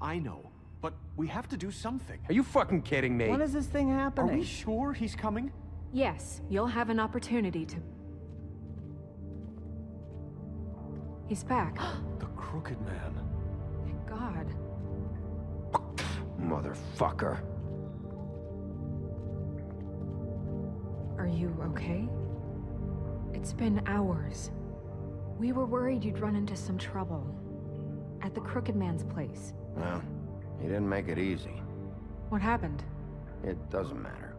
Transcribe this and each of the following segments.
I know. But we have to do something. Are you fucking kidding me? When is this thing Are happening? we sure he's coming? Yes, you'll have an opportunity to... He's back. The Crooked Man. Thank God. Motherfucker. Are you okay? It's been hours. We were worried you'd run into some trouble. At the Crooked Man's place. Well, he didn't make it easy. What happened? It doesn't matter.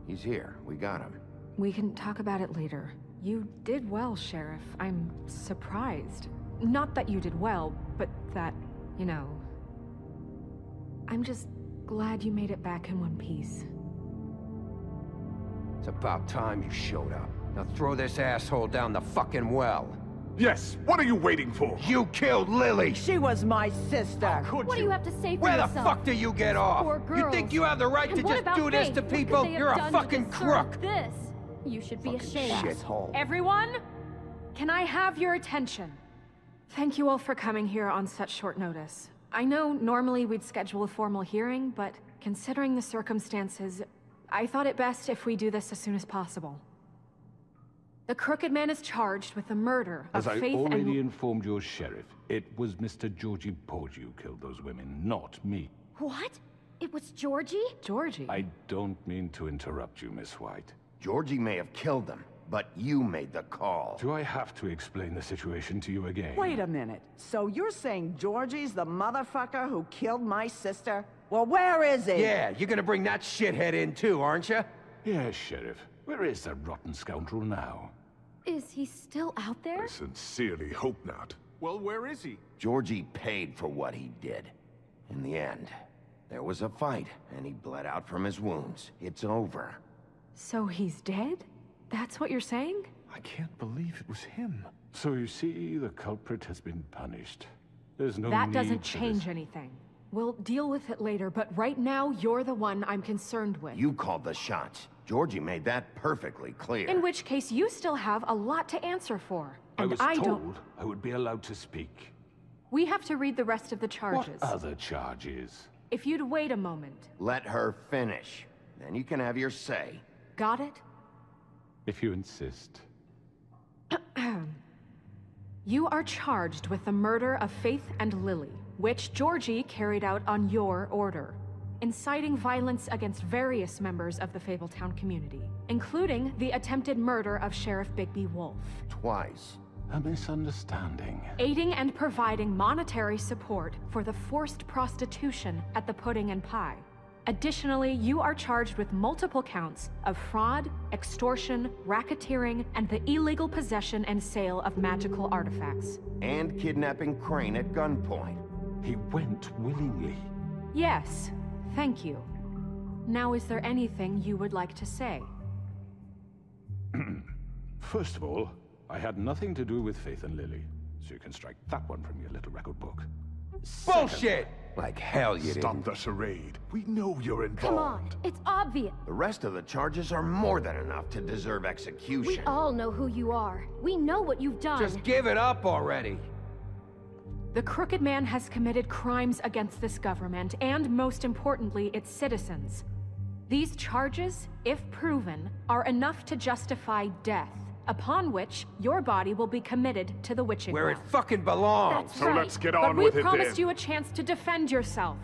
He's here. We got him. We can talk about it later. You did well, Sheriff. I'm surprised. Not that you did well, but that, you know... I'm just glad you made it back in one piece. It's about time you showed up. Now throw this asshole down the fucking well. Yes, what are you waiting for? You killed Lily! She was my sister. What do you have to say for Where yourself? the fuck do you get off? Poor You girls. think you have the right And to what just about do this Faith? to What could people? they have You're a done to fucking deserve crook! This. You should be ashamed. Shithole. Everyone, can I have your attention? Thank you all for coming here on such short notice. I know normally we'd schedule a formal hearing, but considering the circumstances, I thought it best if we do this as soon as possible. The Crooked Man is charged with the murder of As I Faith already and... informed your sheriff, it was Mr. Georgie Porgy who killed those women, not me. What? It was Georgie? Georgie. I don't mean to interrupt you, Miss White. Georgie may have killed them, but you made the call. Do I have to explain the situation to you again? Wait a minute. So you're saying Georgie's the motherfucker who killed my sister? Well, where is he? Yeah, you're gonna bring that shithead in too, aren't you? Yes, Sheriff. Where is that rotten scoundrel now? Is he still out there? I sincerely hope not. Well, where is he? Georgie paid for what he did. In the end, there was a fight, and he bled out from his wounds. It's over. So he's dead? That's what you're saying? I can't believe it was him. So you see, the culprit has been punished. There's no That need doesn't for change this. anything. We'll deal with it later, but right now, you're the one I'm concerned with. You called the shots. Georgie made that perfectly clear. In which case, you still have a lot to answer for. I And was I don't... told I would be allowed to speak. We have to read the rest of the charges. What other charges? If you'd wait a moment. Let her finish. Then you can have your say. Got it? If you insist. You are charged with the murder of Faith and Lily, which Georgie carried out on your order, inciting violence against various members of the Fabletown community, including the attempted murder of Sheriff Bigby Wolf. Twice. A misunderstanding. Aiding and providing monetary support for the forced prostitution at the Pudding and Pie. Additionally, you are charged with multiple counts of fraud, extortion, racketeering, and the illegal possession and sale of magical artifacts. And kidnapping Crane at gunpoint. He went willingly. Yes, thank you. Now, is there anything you would like to say? First of all, I had nothing to do with Faith and Lily, so you can strike that one from your little record book. Bullshit! Like hell you Stop didn't. the charade. We know you're involved. Come on, it's obvious. The rest of the charges are more than enough to deserve execution. We all know who you are. We know what you've done. Just give it up already. The Crooked Man has committed crimes against this government and, most importantly, its citizens. These charges, if proven, are enough to justify death, upon which your body will be committed to the witching Where it well. fucking belongs. That's So right. let's get But on we with it promised then. you a chance to defend yourself,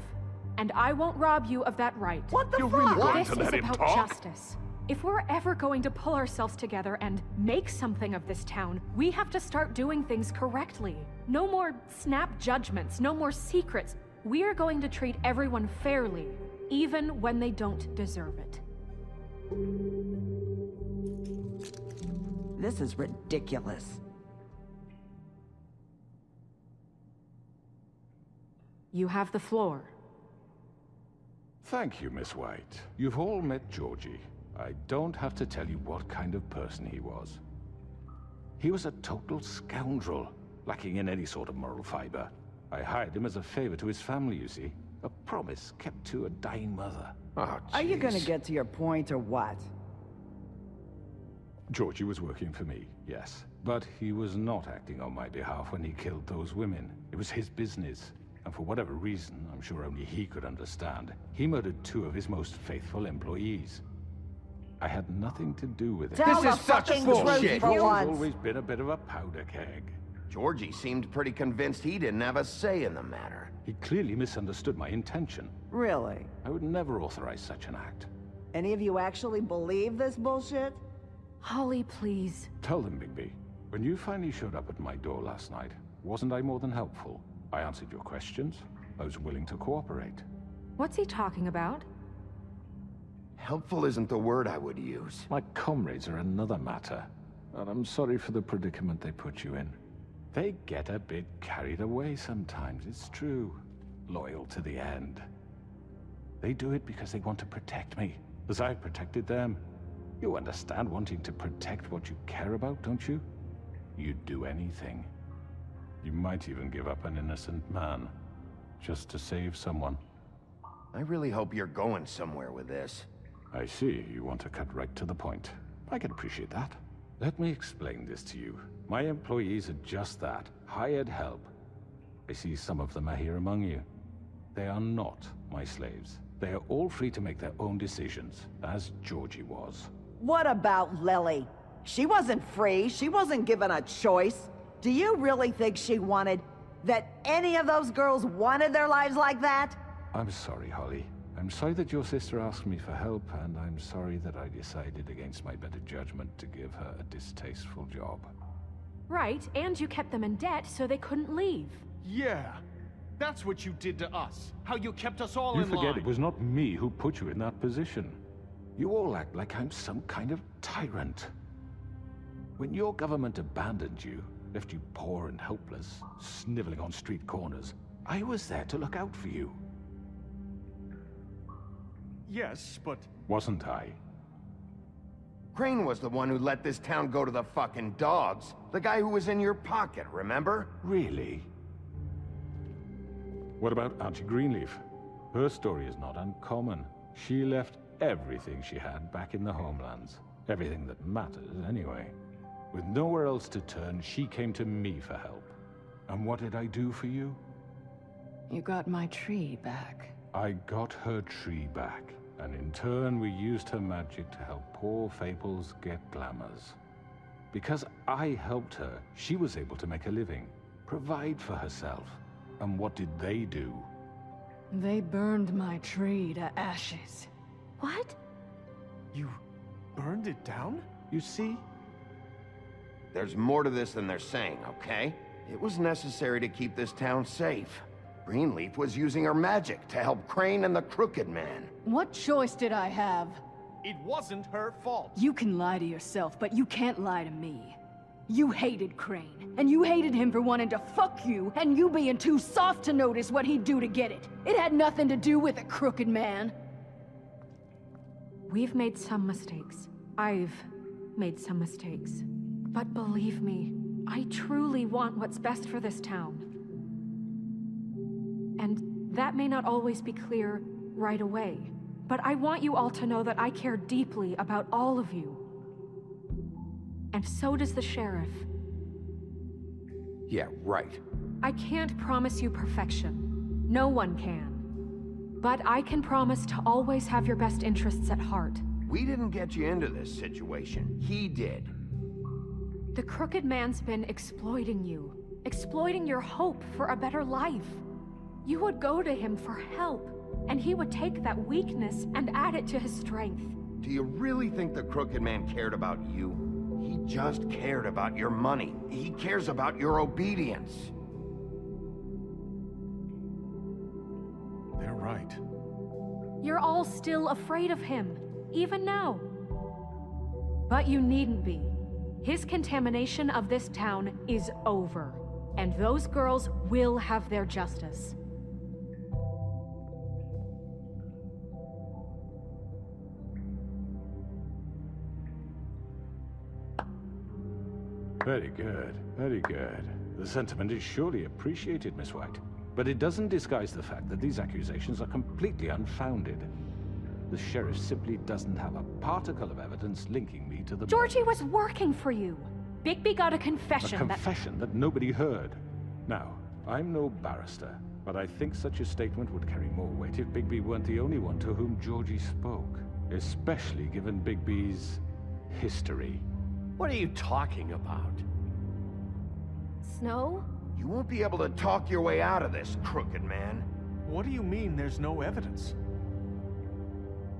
and I won't rob you of that right. What the You're fuck? really going This to is let him about talk? justice. If we're ever going to pull ourselves together and make something of this town, we have to start doing things correctly. No more snap judgments, no more secrets. We are going to treat everyone fairly, even when they don't deserve it. This is ridiculous. You have the floor. Thank you, Miss White. You've all met Georgie. I don't have to tell you what kind of person he was. He was a total scoundrel, lacking in any sort of moral fiber. I hired him as a favor to his family, you see. A promise kept to a dying mother. Oh, Are you gonna jeez. get to your point or what? Georgie was working for me, yes. But he was not acting on my behalf when he killed those women. It was his business. And for whatever reason, I'm sure only he could understand, he murdered 2 of his most faithful employees. I had nothing to do with it. Tell This the is such fucking bullshit. truth for Georgie's once. always been a bit of a powder keg. Georgie seemed pretty convinced he didn't have a say in the matter. He clearly misunderstood my intention. Really? I would never authorize such an act. Any of you actually believe this bullshit? Holly, please. Tell them, Bigby. When you finally showed up at my door last night, wasn't I more than helpful? I answered your questions. I was willing to cooperate. What's he talking about? Helpful isn't the word I would use. My comrades are another matter. And I'm sorry for the predicament they put you in. They get a bit carried away sometimes, it's true. Loyal to the end. They do it because they want to protect me, as I protected them. You understand wanting to protect what you care about, don't you? You'd do anything. You might even give up an innocent man, just to save someone. I really hope you're going somewhere with this. I see, you want to cut right to the point. I can appreciate that. Let me explain this to you. My employees are just that, hired help. I see some of them are here among you. They are not my slaves. They are all free to make their own decisions, as Georgie was. What about Lily? She wasn't free. She wasn't given a choice. Do you really think she wanted... that any of those girls wanted their lives like that? I'm sorry, Holly. I'm sorry that your sister asked me for help, and I'm sorry that I decided against my better judgment to give her a distasteful job. Right, and you kept them in debt so they couldn't leave. Yeah. That's what you did to us. How you kept us all You in line. forget it was not me who put you in that position. You all act like I'm some kind of tyrant. When your government abandoned you, left you poor and helpless, sniveling on street corners, I was there to look out for you. Yes, but... Wasn't I? Crane was the one who let this town go to the fucking dogs. The guy who was in your pocket, remember? Really? What about Auntie Greenleaf? Her story is not uncommon. She left everything she had back in the homelands. Everything that matters, anyway. With nowhere else to turn, she came to me for help. And what did I do for you? You got my tree back. I got her tree back, and in turn we used her magic to help poor Fables get glamours. Because I helped her, she was able to make a living, provide for herself. And what did they do? They burned my tree to ashes. What? You burned it down? You see? There's more to this than they're saying, okay? It was necessary to keep this town safe. Greenleaf was using her magic to help Crane and the Crooked Man. What choice did I have? It wasn't her fault. You can lie to yourself, but you can't lie to me. You hated Crane, and you hated him for wanting to fuck you, and you being too soft to notice what he'd do to get it. It had nothing to do with the Crooked Man. We've made some mistakes. I've made some mistakes. But believe me, I truly want what's best for this town. And that may not always be clear right away. But I want you all to know that I care deeply about all of you. And so does the sheriff. Yeah, right. I can't promise you perfection. No one can. But I can promise to always have your best interests at heart. We didn't get you into this situation. He did. The Crooked Man's been exploiting you. Exploiting your hope for a better life. You would go to him for help, and he would take that weakness and add it to his strength. Do you really think the Crooked Man cared about you? He just cared about your money. He cares about your obedience. They're right. You're all still afraid of him, even now. But you needn't be. His contamination of this town is over, and those girls will have their justice. Very good, very good. The sentiment is surely appreciated, Miss White. But it doesn't disguise the fact that these accusations are completely unfounded. The sheriff simply doesn't have a particle of evidence linking me to the... Georgie was working for you. Bigby got a confession A confession that nobody heard. Now, I'm no barrister, But I think such a statement would carry more weight if Bigby weren't the only one to whom Georgie spoke. Especially given Bigby's history. What are you talking about? Snow? You won't be able to talk your way out of this, crooked man. What do you mean there's no evidence?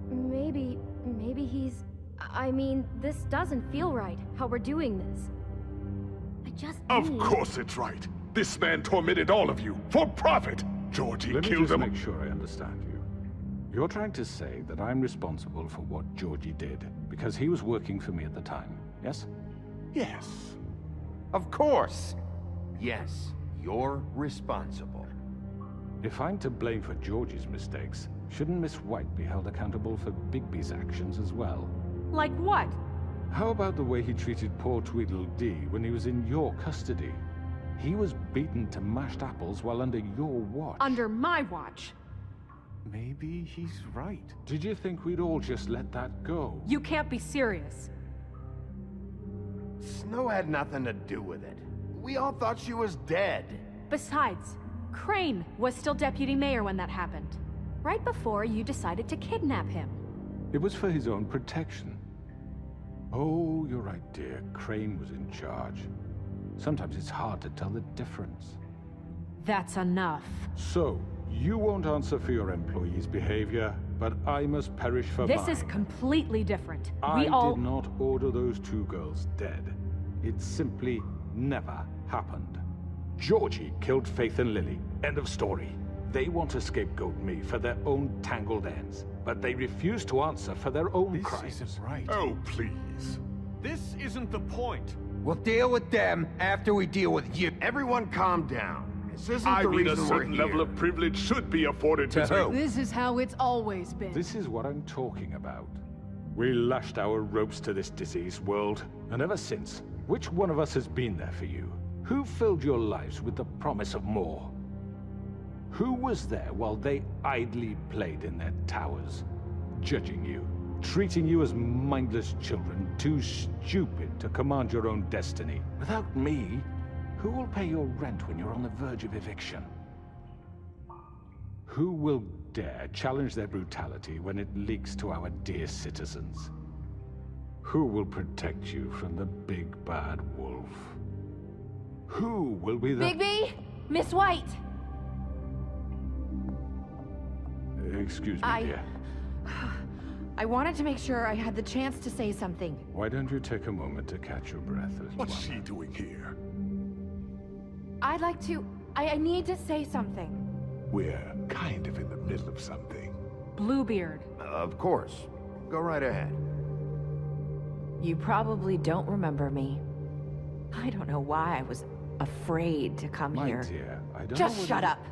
Maybe he's... I mean, this doesn't feel right, how we're doing this. I just Of need... course it's right. This man tormented all of you, for profit. Georgie Let me killed just him. make sure I understand you. You're trying to say that I'm responsible for what Georgie did, because he was working for me at the time, yes? Yes. Of course. Yes, you're responsible. If I'm to blame for Georgie's mistakes, shouldn't Miss White be held accountable for Bigby's actions as well? Like what? How about the way he treated poor Tweedledee when he was in your custody? He was beaten to mashed apples while under your watch. Under my watch. Maybe he's right. Did you think we'd all just let that go? You can't be serious. Snow had nothing to do with it. We all thought she was dead. Besides, Crane was still deputy mayor when that happened. Right before you decided to kidnap him. It was for his own protection. Oh, you're right, dear. Crane was in charge. Sometimes it's hard to tell the difference. That's enough. So, you won't answer for your employees' behavior, but I must perish for mine. This is completely different. I We all... did not order those two girls dead. It simply never happened. Georgie killed Faith and Lily. End of story. They want to scapegoat me for their own tangled ends, but they refuse to answer for their own This crimes. isn't right. Oh, please. This isn't the point. We'll deal with them after we deal with you. Everyone calm down. This isn't I the mean, a reason we're certain here. level of privilege should be afforded To to... who? This is how it's always been. This is what I'm talking about. We lashed our ropes to this diseased world, and ever since, which one of us has been there for you? Who filled your lives with the promise of more? Who was there while they idly played in their towers, judging you, treating you as mindless children, too stupid to command your own destiny? Without me, who will pay your rent when you're on the verge of eviction? Who will dare challenge their brutality when it leaks to our dear citizens? Who will protect you from the big bad wolf? Who will be the... Bigby? Miss White! Excuse me, dear. I wanted to make sure I had the chance to say something. Why don't you take a moment to catch your breath, little What's one? she doing here? I'd like to... I need to say something. We're kind of in the middle of something. Bluebeard. Of course. Go right ahead. You probably don't remember me. I don't know why I was afraid to come My here. dear, I don't know Just whether- shut up.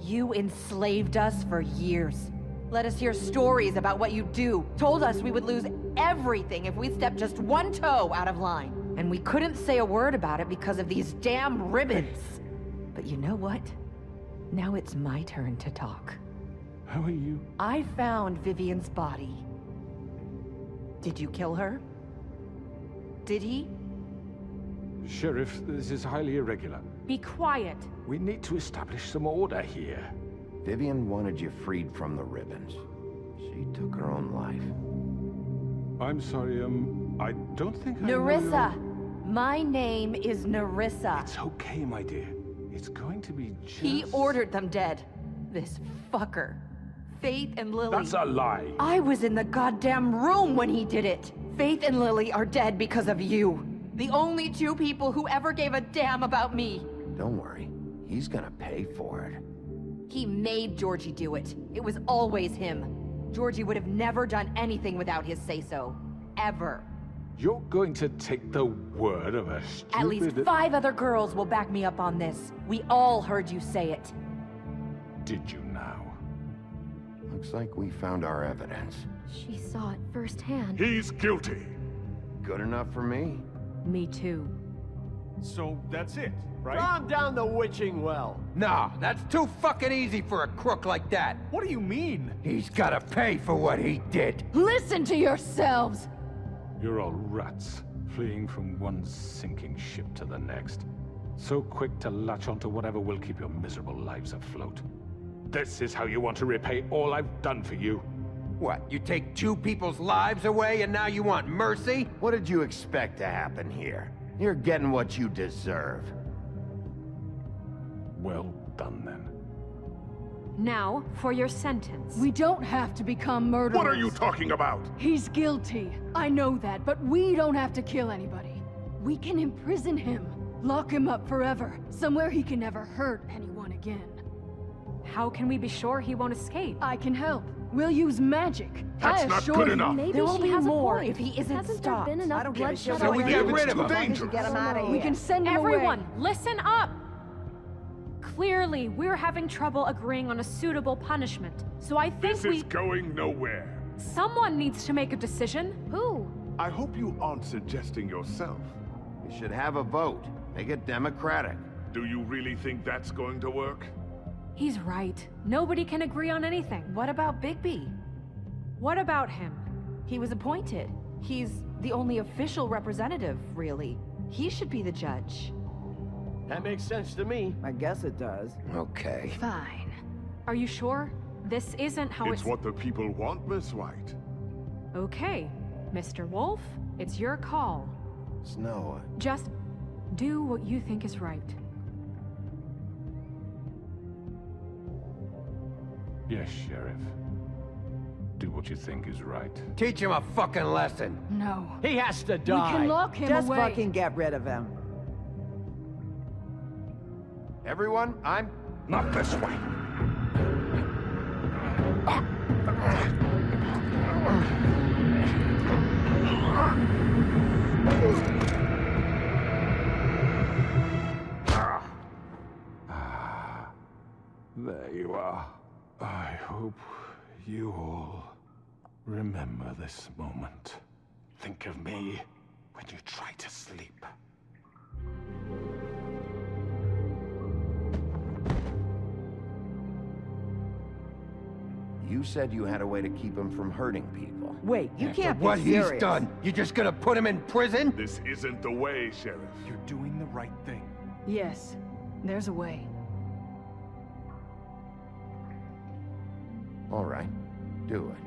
You enslaved us for years. Let us hear stories about what you do. Told us we would lose everything if we stepped just one toe out of line. And we couldn't say a word about it because of these damn ribbons. But you know what? Now it's my turn to talk. How are you? I found Vivian's body. Did you kill her? Did he? Sheriff, this is highly irregular. Be quiet. We need to establish some order here. Vivian wanted you freed from the ribbons. She took her own life. I'm sorry, I don't think I know Nerissa! your- My name is Nerissa. It's okay, my dear. It's going to be just... He ordered them dead. This fucker. Faith and Lily. That's a lie. I was in the goddamn room when he did it. Faith and Lily are dead because of you. The only two people who ever gave a damn about me. Don't worry. He's gonna pay for it. He made Georgie do it. It was always him. Georgie would have never done anything without his say-so. Ever. You're going to take the word of a stupid... At least 5 other girls will back me up on this. We all heard you say it. Did you now? Looks like we found our evidence. She saw it firsthand. He's guilty. Good enough for me. Me too. So that's it, right? Calm down the witching well. Nah, that's too fucking easy for a crook like that. What do you mean? He's gotta pay for what he did. Listen to yourselves! You're all rats, fleeing from one sinking ship to the next. So quick to latch onto whatever will keep your miserable lives afloat. This is how you want to repay all I've done for you? What, you take 2 people's lives away and now you want mercy? What did you expect to happen here? You're getting what you deserve. Well done, then. Now, for your sentence. We don't have to become murderers. What are you talking about? He's guilty. I know that, but we don't have to kill anybody. We can imprison him. Lock him up forever. Somewhere he can never hurt anyone again. How can we be sure he won't escape? I can help. We'll use magic. That's I not assure good you. enough. Maybe There will she be has more a point. if he isn't Hasn't stopped. there been enough I don't give a shit bloodshed So we already? get It's rid of too him. dangerous. Get him out of here. We can send him Everyone, away. listen up! Clearly, we're having trouble agreeing on a suitable punishment. So I think This is going nowhere. someone needs to make a decision. Who? I hope you aren't suggesting yourself. We should have a vote. Make it democratic. Do you really think that's going to work? He's right. Nobody can agree on anything. What about Bigby? What about him? He was appointed. He's the only official representative, really. He should be the judge. That makes sense to me. I guess it does. Okay. Fine. Are you sure? This isn't how It's what the people want, Miss White. Okay, Mr. Wolf, it's your call. Snow, Just do what you think is right. Yes, Sheriff. Do what you think is right. Teach him a fucking lesson. No. He has to We die. can lock him Just away. fucking get rid of him. everyone, I'm... Not this way. There you are. I hope you all remember this moment. Think of me when you try to sleep. You said you had a way to keep him from hurting people. Wait, you After can't be what serious. he's done, you just gonna put him in prison? This isn't the way, Sheriff. You're doing the right thing. Yes. There's a way. All right, do it.